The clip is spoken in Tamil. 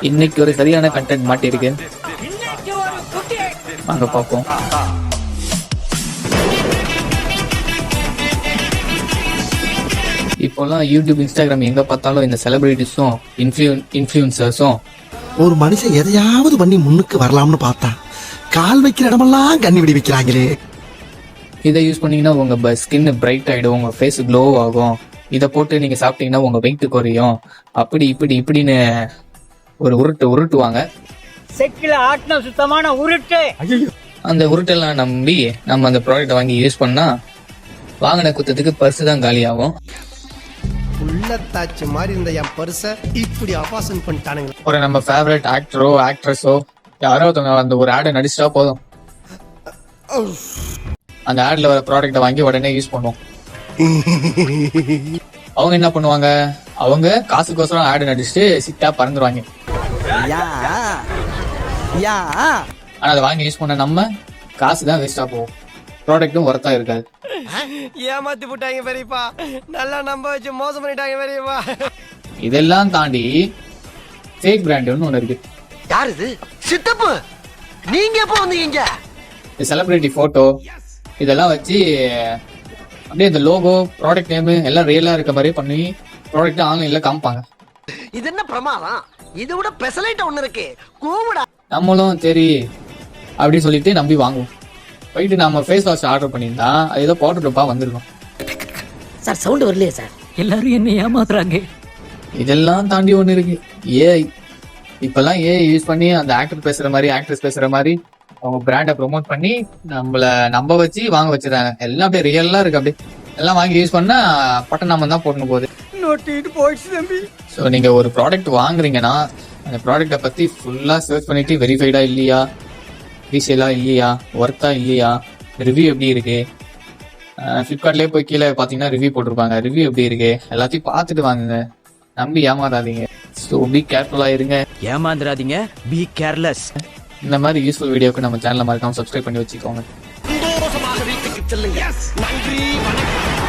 இன்னைக்கு ஒரு சரியான கண்டென்ட் மாட்டிருக்கு, வாங்க பார்ப்போம். இப்போலாம் யூடியூப், இன்ஸ்டாகிராம் எங்க பார்த்தாலும் இந்த செலிபிரிட்டிஸும் இன்ஃப்ளூயன்சர்ஸும் ஒரு மனுஷன் எதையாவது பண்ணி முன்னுக்கு வரலாம்னு பார்த்தா கால் வைக்கிற இடமெல்லாம் கண்ணி விடி வைக்கிறாங்களே. இதை யூஸ் பண்ணீங்கன்னா உங்க ஸ்கின் பிரைட் ஆயிடும், உங்க ஃபேஸ் க்ளோ ஆகும். இதை போட்டு நீங்க சாப்பிட்டீங்கன்னா உங்க வெயிட் குறையும். அப்படி இப்படின்னு ஒரு உருட்டுவாங்க. செக்கில ஆட்டின சுத்தமான உருட்டு. அந்த உருட்டெல்லாம் நம்பி நம்ம அந்த ப்ராடக்ட் வாங்கி யூஸ் பண்ணா வாங்கின குத்தத்துக்கு பர்ஸ் தான் காலியாகும். உள்ளத்தாச்சு மாதிரி இருந்த என் பர்ஸ இப்படி அபாசன் பண்ணிட்டானுங்க. ஒரு நம்ம ஃபேவரட் ஆக்டரோ ஆக்ட்ரஸோ யாரோ அந்த ஒரு ஆடை நடிச்சிட்டா போதும், அந்த ஆட்ல வர ப்ராடக்ட்டை வாங்கி உடனே யூஸ் பண்ணுவோம். அவங்க என்ன பண்ணுவாங்க, அவங்க காசுக்கோசரம் ஆடு நடிச்சுட்டு சிட்டா பறந்துருவாங்க. ஆனா அதை வாங்கி யூஸ் பண்ண நம்ம காசு தான் வேஸ்டா போகும், ப்ராடக்ட்டும் ஒர்த்தா இருக்காது. ஏமாத்தி போட்டாங்க பெரியப்பா, நல்லா நம்ப வச்சு மோசம் பண்ணிட்டாங்க பெரியப்பா. இதெல்லாம் தாண்டி ஃபேக் பிராண்ட்னு ஒண்ணு இருக்கு. யார் இது? சித்தப்பு, நீங்க எப்போ வந்தீங்க? செலிபிரிட்டி போட்டோ இதெல்லாம் வச்சு அப்படியே இந்த லோகோ, ப்ராடக்ட் நேம் எல்லாம் ரியலா இருக்க மாதிரி பண்ணி ப்ராடக்ட் ஆன்லைன்ல காமிப்பாங்க. இது என்ன பிரமாதம், இது விட பெசலைட் ஒண்ணு இருக்கு கூவுடா. நம்மளும் சரி அப்படின்னு சொல்லிட்டு நம்பி வாங்குவோம். போயிட்டு நம்ம ஃபேஸ் வாஷ் ஆர்டர் பண்ணியிருந்தா அது ஏதோ பவுடர் டப்பா வந்திருக்கும். சார் சவுண்ட் வரலையே சார், எல்லாரும் என்ன ஏமாத்துறாங்க. இதெல்லாம் தாண்டி ஒண்ணு இருக்கு, ஏஐ. இப்பெல்லாம் ஏஐ யூஸ் பண்ணி அந்த ஆக்டர் பேசுற மாதிரி, ஆக்ட்ரஸ் பேசுற மாதிரி அவங்க பிராண்டை ப்ரொமோட் பண்ணி நம்மள நம்ப வச்சு வாங்க வச்சிடறாங்க. எல்லாம் அப்படியே ரியலா இருக்கு. அப்படியே எல்லாம் வாங்கி யூஸ் பண்ணா பட்டநாமம் தான் போடணும் போகுது. ஸோ நீங்க ஒரு ப்ராடக்ட் வாங்குறீங்கன்னா அந்த ப்ராடக்டை பத்தி ஃபுல்லா சர்ச் பண்ணிட்டு வெரிஃபைடா இல்லையா, ரீசேலா இல்லையா, ஒர்த்தா இல்லையா, ரிவ்யூ எப்படி இருக்கு, ஃபிளிப்கார்ட்லயே போய் கீழே பாத்தீங்கன்னா ரிவ்யூ போட்டிருப்பாங்க, ரிவ்யூ எப்படி இருக்கு எல்லாத்தையும் பார்த்துட்டு வாங்குங்க, நம்பி ஏமாறாதீங்க. ஸோ பி கேர்ஃபுல்லா இருங்க, ஏமாந்துடாதீங்க, பி கேர்லெஸ். இந்த மாதிரி யூஸ்ஃபுல் வீடியோக்கு நம்ம சேனலை மறக்காம சப்ஸ்கிரைப் பண்ணி வச்சுக்கோங்க. வீட்டுக்கு செல்லுங்க. நன்றி, வணக்கம்.